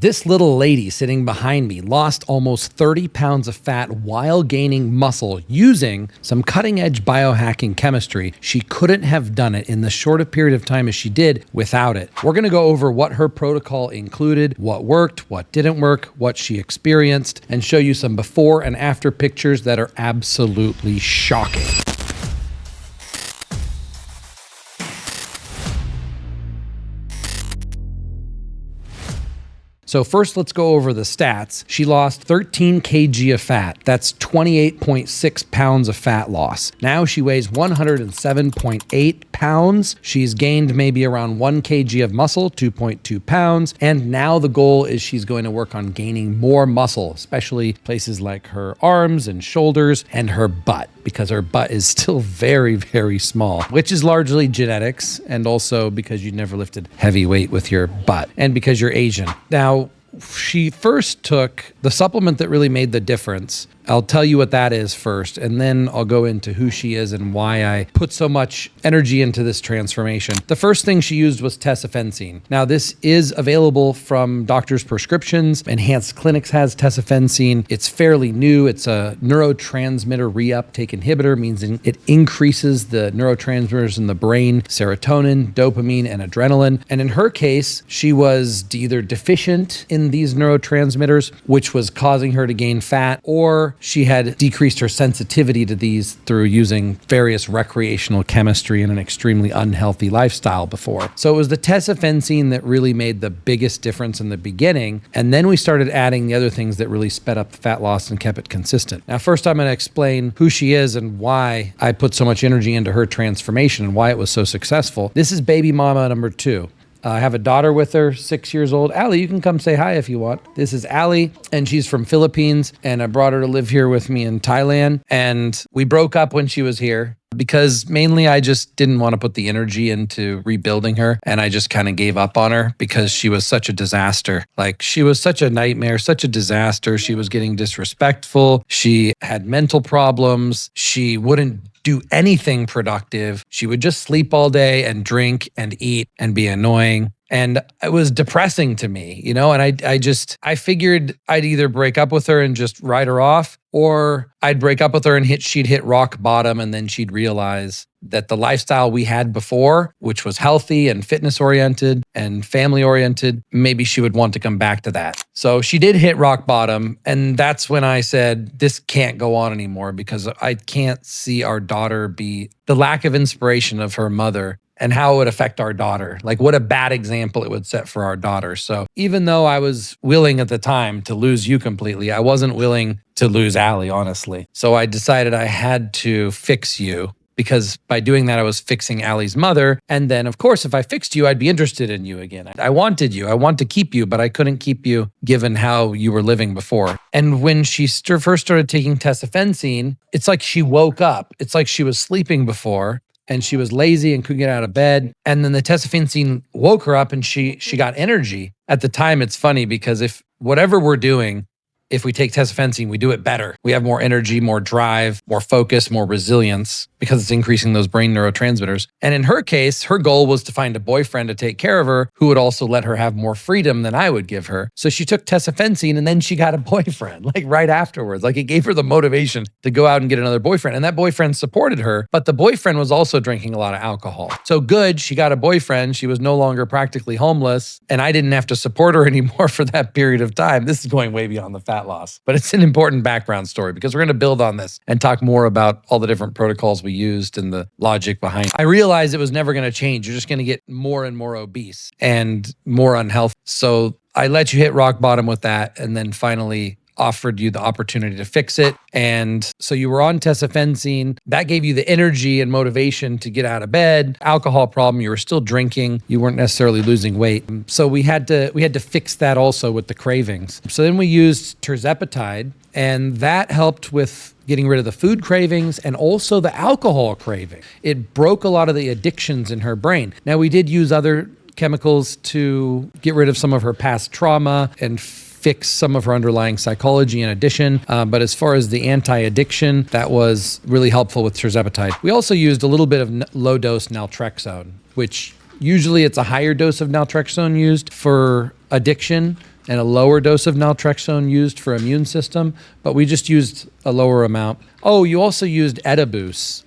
This little lady sitting behind me lost almost 30 pounds of fat while gaining muscle using some cutting-edge biohacking chemistry. She couldn't have done it in the short a period of time as she did without it. We're going to go over what her protocol included, what worked, what didn't work, what she experienced, and show you some before and after pictures that are absolutely shocking. So first, let's go over the stats. She lost 13 kg of fat. That's 28.6 pounds of fat loss. Now she weighs 107.8 pounds. She's gained maybe around 1 kg of muscle, 2.2 pounds. And now the goal is she's going to work on gaining more muscle, especially places like her arms and shoulders and her butt, because her butt is still very, very small, which is largely genetics, and also because you never lifted heavy weight with your butt, and because you're Asian. Now, she first took the supplement that really made the difference. I'll tell you what that is first, and then I'll go into who she is and why I put so much energy into this transformation. The first thing she used was Tesofensine. Now, this is available from doctors' prescriptions. Enhanced Clinics has Tesofensine. It's fairly new. It's a neurotransmitter reuptake inhibitor, means it increases the neurotransmitters in the brain, serotonin, dopamine, and adrenaline. And in her case, she was either deficient in these neurotransmitters, which was causing her to gain fat, or she had decreased her sensitivity to these through using various recreational chemistry in an extremely unhealthy lifestyle before. So it was the Tesofensine that really made the biggest difference in the beginning. And then we started adding the other things that really sped up the fat loss and kept it consistent. Now, first I'm going to explain who she is and why I put so much energy into her transformation and why it was so successful. This is baby mama number 2. I have a daughter with her, 6 years old. Allie, you can come say hi if you want. This is Allie, and she's from Philippines, and I brought her to live here with me in Thailand. And we broke up when she was here because mainly I just didn't want to put the energy into rebuilding her, and I just kind of gave up on her because she was such a disaster. Like, she was such a nightmare, such a disaster. She was getting disrespectful. She had mental problems. She wouldn't do anything productive. She would just sleep all day and drink and eat and be annoying. And it was depressing to me, you know, and I figured I'd either break up with her and just write her off, or I'd break up with her and she'd hit rock bottom, and then she'd realize that the lifestyle we had before, which was healthy and fitness oriented and family oriented, maybe she would want to come back to that. So she did hit rock bottom. And that's when I said, this can't go on anymore, because I can't see our daughter be the lack of inspiration of her mother and how it would affect our daughter. Like, what a bad example it would set for our daughter. So even though I was willing at the time to lose you completely, I wasn't willing to lose Allie, honestly. So I decided I had to fix you, because by doing that, I was fixing Allie's mother. And then, of course, if I fixed you, I'd be interested in you again. I wanted you. I want to keep you, but I couldn't keep you given how you were living before. And when she first started taking Tesofensine, it's like she woke up. It's like she was sleeping before, and she was lazy and couldn't get out of bed. And then the Tesofensine woke her up, and she got energy. At the time, it's funny because if whatever we're doing, if we take Tesofensine, we do it better. We have more energy, more drive, more focus, more resilience, because it's increasing those brain neurotransmitters. And in her case, her goal was to find a boyfriend to take care of her who would also let her have more freedom than I would give her. So she took Tesofensine, and then she got a boyfriend, like right afterwards. Like, it gave her the motivation to go out and get another boyfriend. And that boyfriend supported her, but the boyfriend was also drinking a lot of alcohol. So good, she got a boyfriend. She was no longer practically homeless, and I didn't have to support her anymore for that period of time. This is going way beyond the fat loss, but it's an important background story, because we're going to build on this and talk more about all the different protocols we used and the logic behind it. I realized it was never going to change. You're just going to get more and more obese and more unhealthy. So I let you hit rock bottom with that, and then finally offered you the opportunity to fix it. And so you were on Tesofensine. That gave you the energy and motivation to get out of bed. Alcohol problem, you were still drinking. You weren't necessarily losing weight. So we had to fix that also with the cravings. So then we used Tirzepatide, and that helped with getting rid of the food cravings and also the alcohol craving. It broke a lot of the addictions in her brain. Now, we did use other chemicals to get rid of some of her past trauma and fix some of her underlying psychology in addition. But as far as the anti-addiction, that was really helpful with Tirzepatide. We also used a little bit of low-dose naltrexone, which usually it's a higher dose of naltrexone used for addiction. and a lower dose of naltrexone used for immune system, but we just used a lower amount. Oh, you also used Antabuse.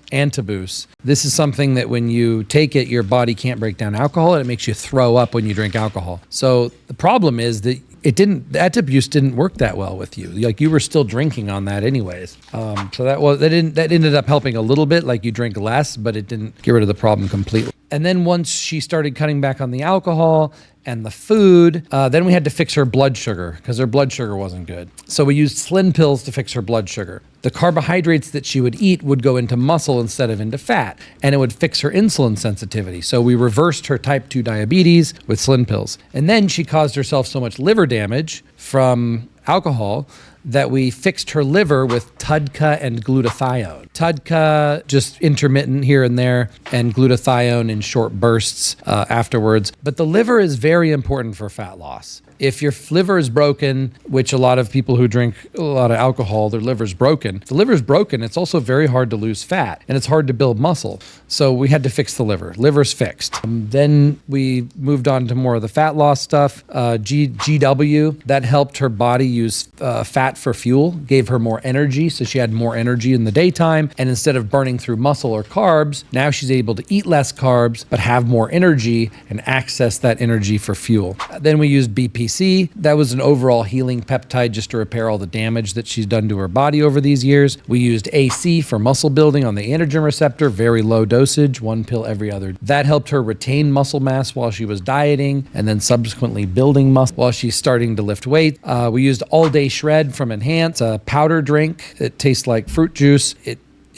This is something that when you take it, your body can't break down alcohol, and it makes you throw up when you drink alcohol. So the problem is that the Antabuse didn't work that well with you. Like, you were still drinking on that anyways. So that ended up helping a little bit. Like, you drink less, but it didn't get rid of the problem completely. And then once she started cutting back on the alcohol and the food, then we had to fix her blood sugar because her blood sugar wasn't good. So we used Slin pills to fix her blood sugar. The carbohydrates that she would eat would go into muscle instead of into fat, and it would fix her insulin sensitivity. So we reversed her type 2 diabetes with Slin pills. And then she caused herself so much liver damage from alcohol that we fixed her liver with tUDCA and glutathione. tUDCA, just intermittent here and there, and glutathione in short bursts afterwards. But the liver is very important for fat loss. If your liver is broken, which a lot of people who drink a lot of alcohol, their liver's broken. If the liver's broken, it's also very hard to lose fat, and it's hard to build muscle. So we had to fix the liver. Liver's fixed. Then we moved on to more of the fat loss stuff. GW, that helped her body use fat for fuel, gave her more energy, so she had more energy in the daytime. And instead of burning through muscle or carbs, now she's able to eat less carbs, but have more energy and access that energy for fuel. Then we used BP. That was an overall healing peptide just to repair all the damage that she's done to her body over these years. We used AC for muscle building on the androgen receptor, very low dosage, 1 pill every other. That helped her retain muscle mass while she was dieting and then subsequently building muscle while she's starting to lift weight. We used All Day Shred from Enhance, a powder drink. It tastes like fruit juice.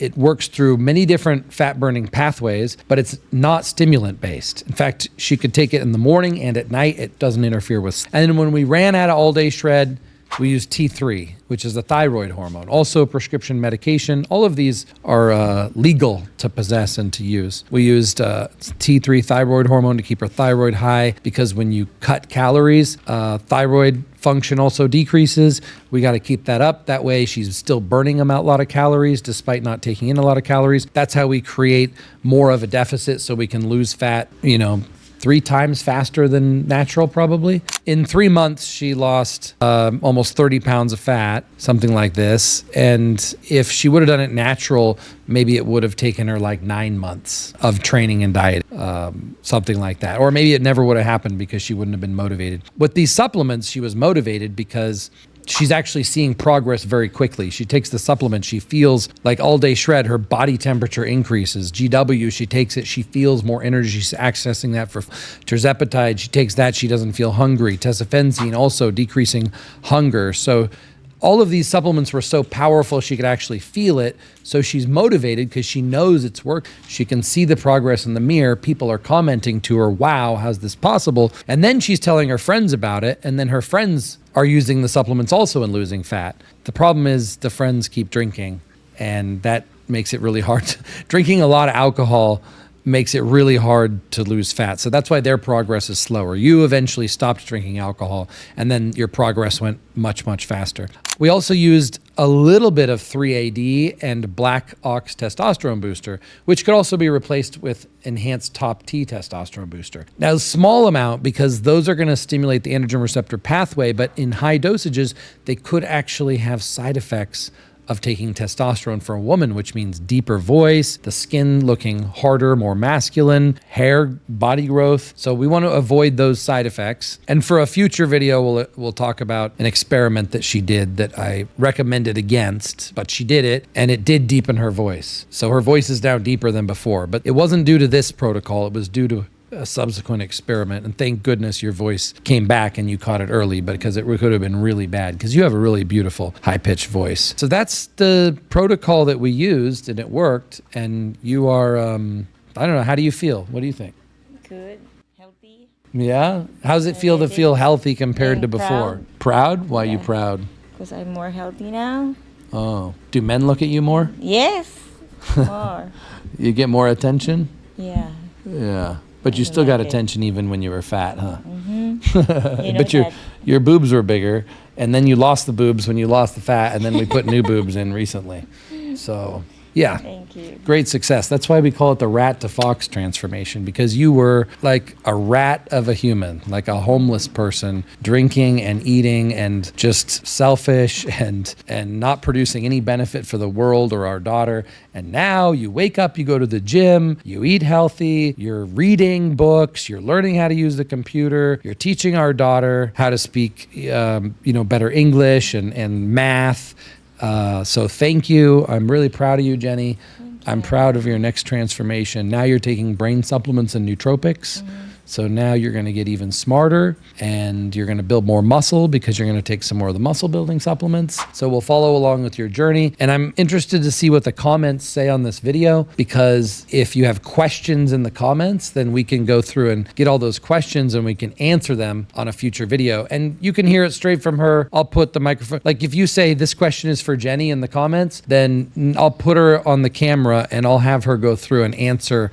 It works through many different fat-burning pathways, but it's not stimulant-based. In fact, she could take it in the morning and at night. It doesn't interfere with. And then when we ran out of All Day Shred, we used T3, which is a thyroid hormone, also a prescription medication. All of these are legal to possess and to use. We used T3 thyroid hormone to keep her thyroid high because when you cut calories, thyroid function also decreases. We got to keep that up. That way she's still burning a lot of calories despite not taking in a lot of calories. That's how we create more of a deficit so we can lose fat, 3 times faster than natural, probably. In 3 months, she lost almost 30 pounds of fat, something like this. And if she would have done it natural, maybe it would have taken her like 9 months of training and diet, something like that. Or maybe it never would have happened because she wouldn't have been motivated. With these supplements, she was motivated because she's actually seeing progress very quickly. She takes the supplement, she feels like All Day Shred, her body temperature increases. GW, she takes it, she feels more energy, she's accessing that. For Tirzepatide, she takes that, she doesn't feel hungry. Tesofensine, also decreasing hunger. So all of these supplements were so powerful she could actually feel it. So she's motivated because she knows it's work. She can see the progress in the mirror. People are commenting to her, wow, how's this possible? And then she's telling her friends about it. And then her friends are using the supplements also and losing fat. The problem is the friends keep drinking, and that makes it really hard. Drinking a lot of alcohol makes it really hard to lose fat. So that's why their progress is slower. You eventually stopped drinking alcohol, and then your progress went much, much faster. We also used a little bit of 3AD and Black Ox testosterone booster, which could also be replaced with Enhanced Top T testosterone booster. Now, a small amount, because those are going to stimulate the androgen receptor pathway, but in high dosages, they could actually have side effects of taking testosterone for a woman, which means deeper voice, the skin looking harder, more masculine, hair, body growth. So we want to avoid those side effects. And for a future video, we'll talk about an experiment that she did that I recommended against, but she did it, and it did deepen her voice. So her voice is now deeper than before, but it wasn't due to this protocol. It was due to a subsequent experiment, and thank goodness your voice came back and you caught it early, because it could have been really bad, because you have a really beautiful high-pitched voice. So that's the protocol that we used, and it worked. And you are I don't know, how do you feel? What do you think? Good, healthy. Yeah? How's it feel to feel healthy compared to before? Proud? Why are you proud? Because I'm more healthy now. Oh, do men look at you more? Yes, more. You get more attention? Yeah. Yeah. But you still got attention even when you were fat, huh? Mm-hmm. But your boobs were bigger, and then you lost the boobs when you lost the fat, and then we put new boobs in recently. So Yeah. Thank you. Great success. That's why we call it the rat to fox transformation, because you were like a rat of a human, like a homeless person, drinking and eating and just selfish and not producing any benefit for the world or our daughter. And now you wake up, you go to the gym, you eat healthy, you're reading books, you're learning how to use the computer, you're teaching our daughter how to speak, better English and math. So thank you. I'm really proud of you, Jenny. I'm proud of your next transformation. Now you're taking brain supplements and nootropics. So now you're going to get even smarter and you're going to build more muscle because you're going to take some more of the muscle building supplements. So we'll follow along with your journey. And I'm interested to see what the comments say on this video, because if you have questions in the comments, then we can go through and get all those questions and we can answer them on a future video. And you can hear it straight from her. I'll put the microphone, like if you say this question is for Jenny in the comments, then I'll put her on the camera and I'll have her go through and answer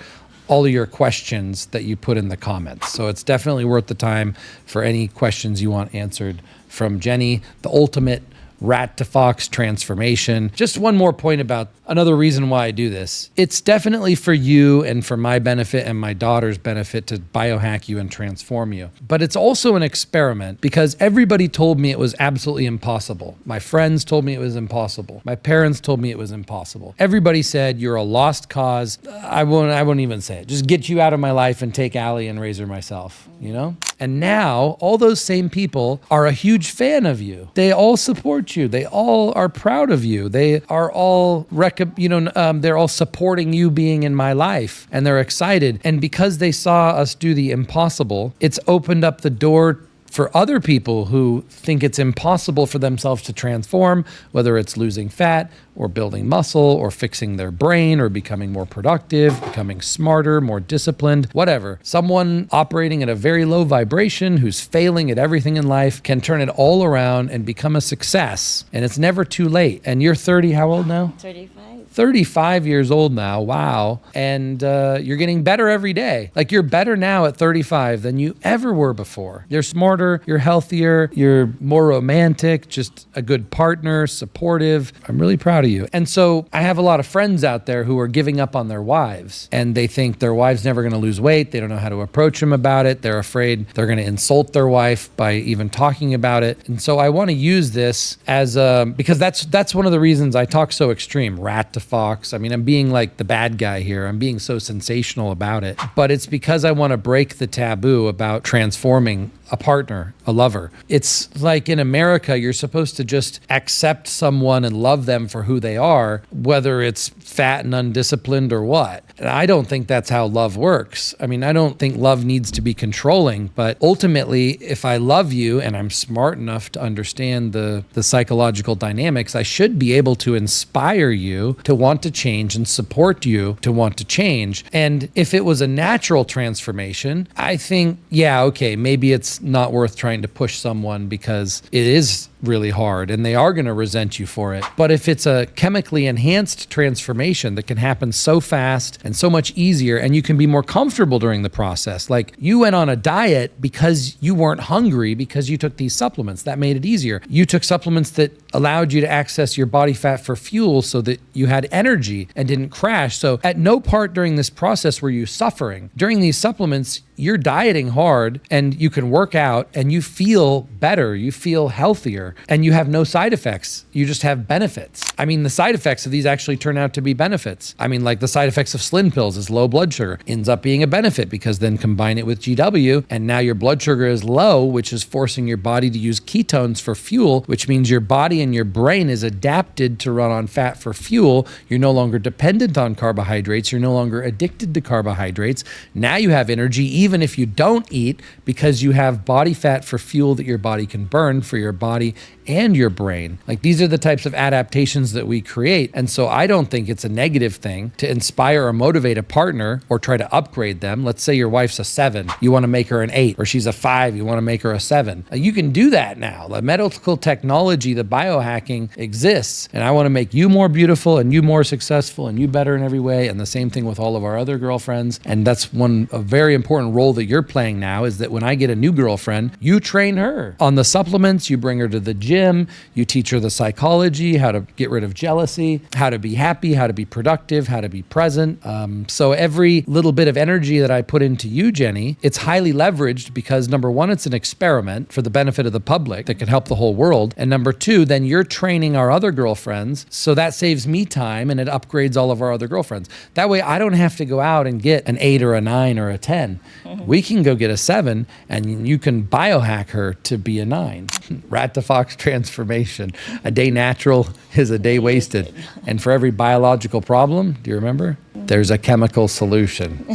all of your questions that you put in the comments. So it's definitely worth the time for any questions you want answered from Jenny, the ultimate rat to fox transformation. Just one more point about another reason why I do this. It's definitely for you and for my benefit and my daughter's benefit to biohack you and transform you. But it's also an experiment because everybody told me it was absolutely impossible. My friends told me it was impossible. My parents told me it was impossible. Everybody said you're a lost cause. I won't even say it. Just get you out of my life and take Allie and raise her myself, you know? And now all those same people are a huge fan of you. They all support you. They all are proud of you. They are all they're all supporting you being in my life, and they're excited. And because they saw us do the impossible, it's opened up the door for other people who think it's impossible for themselves to transform, whether it's losing fat or building muscle or fixing their brain or becoming more productive, becoming smarter, more disciplined, whatever. Someone operating at a very low vibration who's failing at everything in life can turn it all around and become a success. And it's never too late. And you're 30, how old now? 35. 35 years old now. Wow. And you're getting better every day. Like you're better now at 35 than you ever were before. You're smarter, you're healthier, you're more romantic, just a good partner, supportive. I'm really proud of you. And so I have a lot of friends out there who are giving up on their wives and they think their wife's never going to lose weight. They don't know how to approach them about it. They're afraid they're going to insult their wife by even talking about it. And so I want to use this as because that's one of the reasons I talk so extreme, rat to fox. I mean, I'm being like the bad guy here. I'm being so sensational about it, but it's because I want to break the taboo about transforming a partner, a lover. It's like in America, you're supposed to just accept someone and love them for who they are, whether it's fat and undisciplined or what. And I don't think that's how love works. I mean, I don't think love needs to be controlling, but ultimately, if I love you and I'm smart enough to understand the psychological dynamics, I should be able to inspire you to want to change and support you to want to change. And if it was a natural transformation, I think, yeah, okay, maybe it's not worth trying to push someone because it is really hard and they are going to resent you for it. But if it's a chemically enhanced transformation that can happen so fast and so much easier, and you can be more comfortable during the process, like you went on a diet because you weren't hungry because you took these supplements, that made it easier. You took supplements that allowed you to access your body fat for fuel so that you had energy and didn't crash. So at no part during this process were you suffering. During these supplements, you're dieting hard and you can work out and you feel better, you feel healthier, and you have no side effects. You just have benefits. I mean, the side effects of these actually turn out to be benefits. I mean, like the side effects of Slin pills is low blood sugar. Ends up being a benefit because then combine it with GW and now your blood sugar is low, which is forcing your body to use ketones for fuel, which means your body and your brain is adapted to run on fat for fuel. You're no longer dependent on carbohydrates. You're no longer addicted to carbohydrates. Now you have energy even if you don't eat because you have body fat for fuel that your body can burn for your body and your brain. Like these are the types of adaptations that we create. And so I don't think it's a negative thing to inspire or motivate a partner or try to upgrade them. Let's say your wife's a 7, you want to make her an 8, or she's a 5, you want to make her a 7. You can do that now. The medical technology, the biohacking exists. And I want to make you more beautiful and you more successful and you better in every way. And the same thing with all of our other girlfriends. And that's a very important role that you're playing now, is that when I get a new girlfriend, you train her on the supplements, you bring her to the gym, you teach her the psychology, how to get rid of jealousy, how to be happy, how to be productive, how to be present. So every little bit of energy that I put into you, Jenny, it's highly leveraged because number one, it's an experiment for the benefit of the public that could help the whole world. And number two, then you're training our other girlfriends. So that saves me time and it upgrades all of our other girlfriends. That way I don't have to go out and get an 8 or a 9 or a 10. We can go get a 7 and you can biohack her to be a 9. Rat to fox transformation. A day natural is a day wasted. And for every biological problem, do you remember? There's a chemical solution.